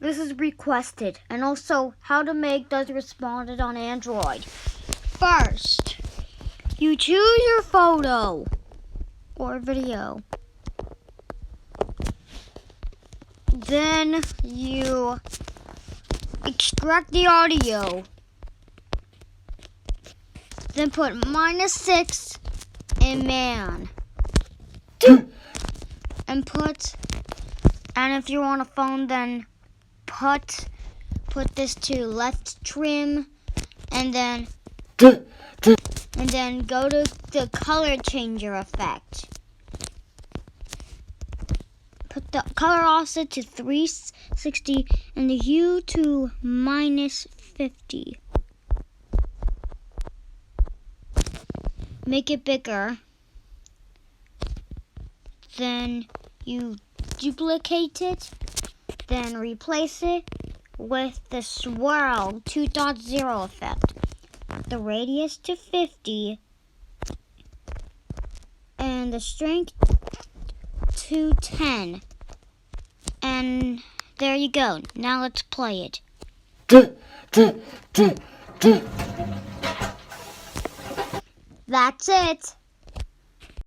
This is requested, and also how to make does responded on Android. First, you choose your photo or video. Then you extract the audio. Then put -6 in man. And if you're on a phone, then put this to left trim, and then go to the color changer effect. Put the color offset to 360 and the hue to -50. Make it bigger. Then you duplicate it. Then replace it with the swirl 2.0 effect. The radius to 50 and the strength to 10. And there you go. Now let's play it. That's it.